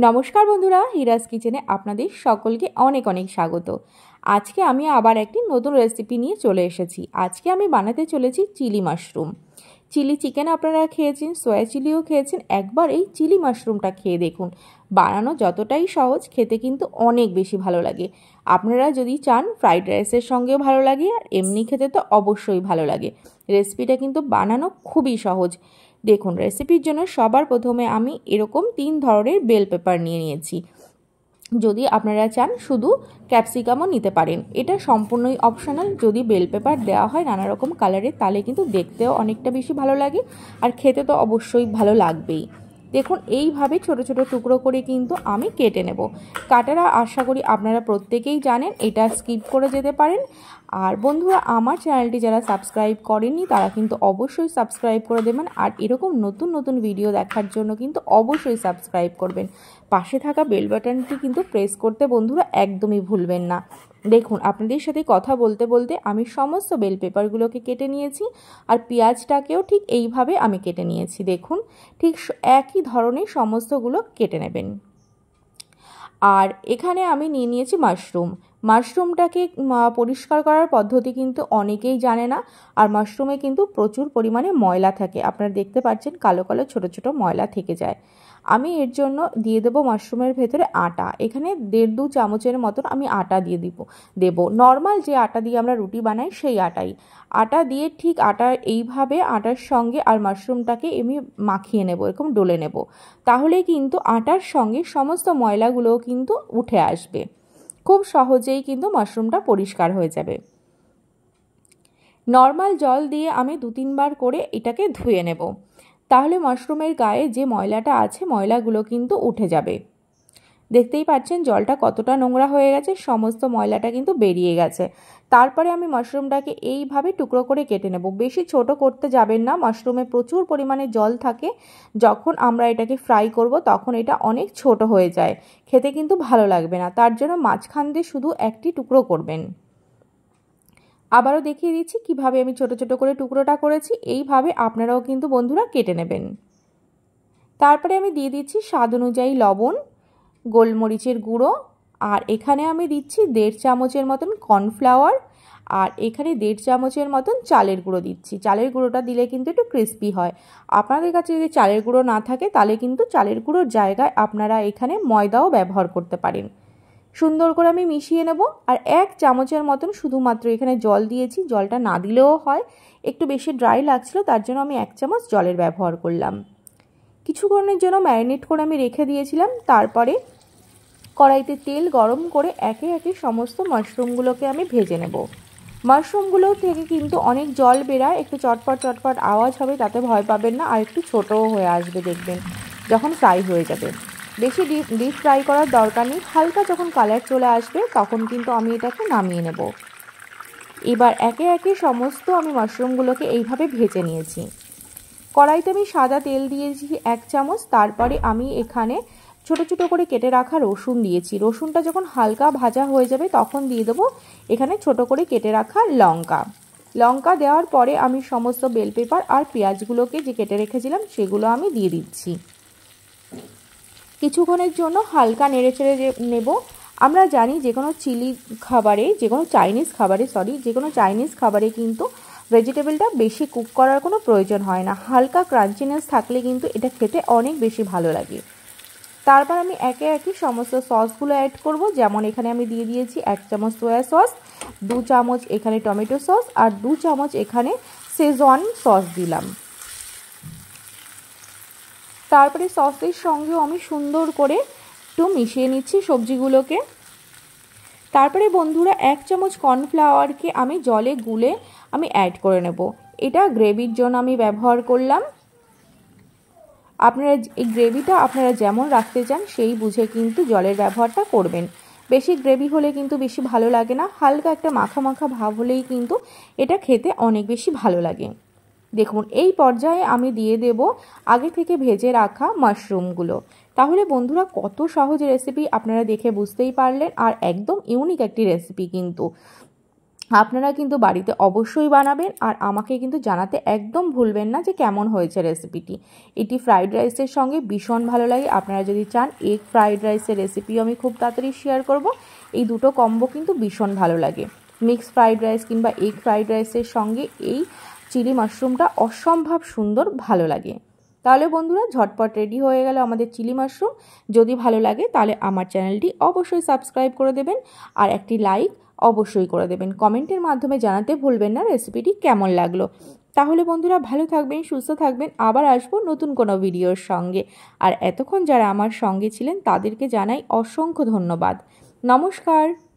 নমস্কার বন্ধুরা, হিরাজ কিচেনে আপনাদের সকলকে অনেক অনেক স্বাগত। আজকে আমি আবার একটি নতুন রেসিপি নিয়ে চলে এসেছি। আজকে আমি বানাতে চলেছি চিলি মাশরুম। চিলি চিকেন আপনারা খেয়েছেন, সয়া চিলিও খেয়েছেন, একবার এই চিলি মাশরুমটা খেয়ে দেখুন। বানানো যতটাই সহজ, খেতে কিন্তু অনেক বেশি ভালো লাগে। আপনারা যদি চান ফ্রাইড রাইসের সঙ্গেও ভালো লাগে, আর এমনি খেতে তো অবশ্যই ভালো লাগে। রেসিপিটা কিন্তু বানানো খুবই সহজ। দেখুন, রেসিপির জন্য সবার প্রথমে আমি এরকম 3 ধরনের বেল পেপার নিয়ে নিয়েছি। যদি আপনারা চান শুধু ক্যাপসিকামও নিতে পারেন, এটা সম্পূর্ণই অপশনাল। যদি বেল পেপার দেওয়া হয় নানা রকম কালারের, তাহলে কিন্তু দেখতেও অনেকটা বেশি ভালো লাগে আর খেতে তো অবশ্যই ভালো লাগবেই। দেখুন, এইভাবে ছোট ছোট টুকরো করে কিন্তু আমি কেটে নেব। কাটারা আশা করি আপনারা প্রত্যেকেই জানেন, এটা স্কিপ করে যেতে পারেন। আর বন্ধুরা, আমার চ্যানেলটি যারা সাবস্ক্রাইব করেননি তারা কিন্তু অবশ্যই সাবস্ক্রাইব করে দেবেন। আর এরকম নতুন নতুন ভিডিও দেখার জন্য কিন্তু অবশ্যই সাবস্ক্রাইব করবেন। পাশে থাকা বেল বাটনটি কিন্তু প্রেস করতে বন্ধুরা একদমই ভুলবেন না। দেখুন, আপনাদের সাথে কথা বলতে বলতে আমি সমস্ত বেল পেপারগুলোকে কেটে নিয়েছি, আর পেঁয়াজটাকেও ঠিক এইভাবে আমি কেটে নিয়েছি। দেখুন, ঠিক একই ধরনের সমস্তগুলো কেটে নেবেন। আর এখানে আমি নিয়ে নিয়েছি মাশরুমটাকে পরিষ্কার করার পদ্ধতি কিন্তু অনেকেই জানে না। আর মাশরুমে কিন্তু প্রচুর পরিমাণে ময়লা থাকে, আপনারা দেখতে পাচ্ছেন কালো কালো ছোট ছোট ময়লা থেকে যায়। আমি এর জন্য দিয়ে দেবো মাশরুমের ভেতরে আটা। এখানে 1.5-2 চামচের মতন আমি আটা দিয়ে দেবো। নর্মাল যে আটা দিয়ে আমরা রুটি বানাই সেই আটা দিয়ে ঠিক এইভাবে আটার সঙ্গে আর মাশরুমটাকে আমি মাখিয়ে নেব, এরকম ডলে নেব। তাহলে কিন্তু আটার সঙ্গে সমস্ত ময়লাগুলোও কিন্তু উঠে আসবে। খুব সহজেই কিন্তু মাশরুমটা পরিষ্কার হয়ে যাবে। নর্মাল জল দিয়ে আমি 2-3 বার করে এটাকে ধুয়ে নেব। তাহলে মাশরুমের গায়ে যে ময়লাটা আছে, ময়লাগুলো কিন্তু উঠে যাবে। দেখতেই পাচ্ছেন জলটা কতটা নোংরা হয়ে গেছে, সমস্ত ময়লাটা কিন্তু বেরিয়ে গেছে। তারপরে আমি মাশরুমটাকে এইভাবে টুকরো করে কেটে নেব। বেশি ছোট করতে যাবেন না, মাশরুমে প্রচুর পরিমাণে জল থাকে। যখন আমরা এটাকে ফ্রাই করব তখন এটা অনেক ছোট হয়ে যায়, খেতে কিন্তু ভালো লাগবে না। তার জন্য মাঝখান দিয়ে শুধু একটি টুকরো করবেন। আবারও দেখিয়ে দিচ্ছি কিভাবে আমি ছোট ছোট করে টুকরোটা করেছি। এইভাবে আপনারাও কিন্তু বন্ধুরা কেটে নেবেন। তারপরে আমি দিয়ে দিচ্ছি স্বাদ অনুযায়ী লবণ, গোলমরিচের গুঁড়ো, আর এখানে আমি দিচ্ছি 1.5 চামচের মতন কর্নফ্লাওয়ার, আর এখানে 1.5 চামচের মতন চালের গুঁড়ো দিচ্ছি। চালের গুঁড়োটা দিলে কিন্তু একটু ক্রিস্পি হয়। আপনাদের কাছে যদি চালের গুঁড়ো না থাকে তাহলে কিন্তু চালের গুঁড়োর জায়গায় আপনারা এখানে ময়দাও ব্যবহার করতে পারেন। সুন্দর করে আমি মিশিয়ে নেব। আর 1 চামচের মতন শুধুমাত্র এখানে জল দিয়েছি, জলটা না দিলেও হয়, একটু বেশি ড্রাই লাগছিল তার জন্য আমি 1 চামচ জলের ব্যবহার করলাম। কিছুক্ষণের জন্য ম্যারিনেট করে আমি রেখে দিয়েছিলাম। তারপরে কড়াইতে তেল গরম করে একে একে সমস্ত মাশরুমগুলোকে আমি ভেজে নেব। মাশরুমগুলো থেকে কিন্তু অনেক জল বেরায়, একটু চটপট চটপট আওয়াজ হবে, তাতে ভয় পাবেন না। আর একটু ছোটও হয়ে আসবে দেখবেন যখন ফ্রাই হয়ে যাবে। বেশি ডিপ ফ্রাই করার দরকার নেই, হালকা যখন কালার চলে আসবে তখন কিন্তু আমি এটাকে নামিয়ে নেব। এবার একে একে সমস্ত আমি মাশরুমগুলোকে এইভাবে ভেজে নিয়েছি। কড়াইতে আমি সাদা তেল দিয়েছি 1 চামচ। তারপরে আমি এখানে ছোট ছোট করে কেটে রাখা রসুন দিয়েছি। রসুনটা যখন হালকা ভাজা হয়ে যাবে তখন দিয়ে দেবো এখানে ছোট করে কেটে রাখা লঙ্কা দেওয়ার পরে আমি সমস্ত বেল পেপার আর পেঁয়াজগুলোকে যে কেটে রেখেছিলাম সেগুলো আমি দিয়ে দিচ্ছি। কিছুক্ষণের জন্য হালকা নেড়ে চেড়ে নেব। আমরা জানি যে কোনো চাইনিজ খাবারে কিন্তু ভেজিটেবলটা বেশি কুক করার কোনো প্রয়োজন হয় না। হালকা ক্রাঞ্চিনেস থাকলে কিন্তু এটা খেতে অনেক বেশি ভালো লাগে। তারপর আমি একে একে সমস্ত সসগুলো অ্যাড করব। যেমন এখানে আমি দিয়ে দিয়েছি 1 চামচ সোয়া সস, 2 চামচ এখানে টমেটো সস, আর 2 চামচ এখানে শেজওয়ান সস দিলাম। তারপরে সসের সঙ্গেও আমি সুন্দর করে একটু মিশিয়ে নিচ্ছি সবজিগুলোকে। তারপরে বন্ধুরা 1 চামচ কর্নফ্লাওয়ারকে আমি জলে গুলে আমি অ্যাড করে নেব। এটা গ্রেভির জন্য আমি ব্যবহার করলাম। আপনারা এই গ্রেভিটা আপনারা যেমন রাখতে চান সেই বুঝে কিন্তু জলের ব্যবহারটা করবেন। বেশি গ্রেভি হলে কিন্তু বেশি ভালো লাগে না, হালকা একটা মাখা মাখা ভাব হলেই কিন্তু এটা খেতে অনেক বেশি ভালো লাগে। দেখুন, এই পর্যায়ে আমি দিয়ে দেব আগে থেকে ভেজে রাখা মাশরুমগুলো। তাহলে বন্ধুরা, কত সহজ রেসিপি আপনারা দেখে বুঝতেই পারলেন। আর একদম ইউনিক একটি রেসিপি কিন্তু। আপনারা কিন্তু বাড়িতে অবশ্যই বানাবেন আর আমাকে কিন্তু জানাতে একদম ভুলবেন না যে কেমন হয়েছে রেসিপিটি। এটি ফ্রাইড রাইসের সঙ্গে ভীষণ ভালো লাগে। আপনারা যদি চান এগ ফ্রাইড রাইসের রেসিপিও আমি খুব তাড়াতাড়ি শেয়ার করব। এই দুটো কম্বো কিন্তু ভীষণ ভালো লাগে। মিক্সড ফ্রাইড রাইস কিংবা এগ ফ্রাইড রাইসের সঙ্গে এই চিলি মাশরুমটা অসম্ভব সুন্দর ভালো লাগে। তাহলে বন্ধুরা ঝটপট রেডি হয়ে গেল আমাদের চিলি মাশরুম। যদি ভালো লাগে তাহলে আমার চ্যানেলটি অবশ্যই সাবস্ক্রাইব করে দেবেন আর একটি লাইক অবশ্যই করে দেবেন। কমেন্টের মাধ্যমে জানাতে ভুলবেন না রেসিপিটি কেমন লাগলো। তাহলে বন্ধুরা ভালো থাকবেন, সুস্থ থাকবেন। আবার আসবো নতুন কোনো ভিডিওর সঙ্গে। আর এতক্ষণ যারা আমার সঙ্গে ছিলেন তাদেরকে জানাই অসংখ্য ধন্যবাদ। নমস্কার।